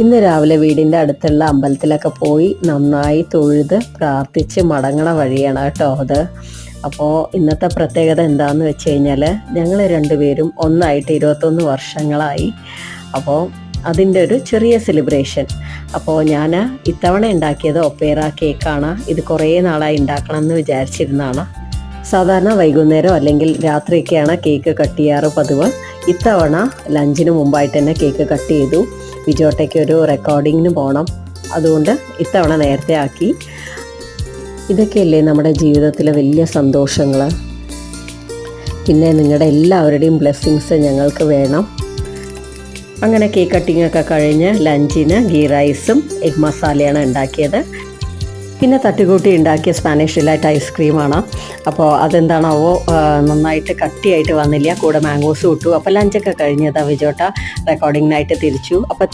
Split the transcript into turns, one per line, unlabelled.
ഇന്ന് രാവിലെ വീടിൻ്റെ അടുത്തുള്ള അമ്പലത്തിലൊക്കെ പോയി നന്നായി തൊഴുത് പ്രാർത്ഥിച്ച് മടങ്ങണ വഴിയാണ് കേട്ടോ അത്. അപ്പോൾ ഇന്നത്തെ പ്രത്യേകത എന്താണെന്ന് വെച്ച് കഴിഞ്ഞാൽ ഞങ്ങൾ രണ്ടുപേരും ഒന്നായിട്ട് 21 വർഷങ്ങളായി. അപ്പോൾ അതിൻ്റെ ഒരു ചെറിയ സെലിബ്രേഷൻ. അപ്പോൾ ഞാൻ ഇത്തവണ ഉണ്ടാക്കിയത് ഒപ്പേറ കേക്കാണ്. ഇത് കുറേ നാളായി ഉണ്ടാക്കണം എന്ന് വിചാരിച്ചിരുന്നതാണ്. സാധാരണ വൈകുന്നേരം അല്ലെങ്കിൽ രാത്രിയൊക്കെയാണ് കേക്ക് കട്ട് ചെയ്യാറ് പതിവ്. ഇത്തവണ ലഞ്ചിന് മുമ്പായിട്ട് തന്നെ കേക്ക് കട്ട് ചെയ്തു. വിജോട്ടയ്ക്ക് ഒരു റെക്കോർഡിങ്ങിന് പോകണം, അതുകൊണ്ട് ഇത്തവണ നേരത്തെ ആക്കി. ഇതൊക്കെയല്ലേ നമ്മുടെ ജീവിതത്തിലെ വലിയ സന്തോഷങ്ങൾ. പിന്നെ നിങ്ങളുടെ എല്ലാവരുടെയും ബ്ലെസ്സിങ്സ് ഞങ്ങൾക്ക് വേണം. അങ്ങനെ കേക്ക് കട്ടിങ്ങൊക്കെ കഴിഞ്ഞ് ലഞ്ചിന് ഗീ റൈസും എഗ് മസാലയാണ് ഉണ്ടാക്കിയത്. പിന്നെ തട്ടുകൂട്ടി ഉണ്ടാക്കിയ സ്പാനിഷ് ഡിലൈറ്റ് ഐസ്ക്രീമാണ്. അപ്പോൾ അതെന്താണാവോ നന്നായിട്ട് കട്ടിയായിട്ട് വന്നില്ല. കൂടെ മാംഗോസും ഇട്ടു. അപ്പോൾ ലഞ്ചൊക്കെ കഴിഞ്ഞതാ വിജോട്ട റെക്കോർഡിങ്ങിനായിട്ട് തിരിച്ചു. അപ്പോൾ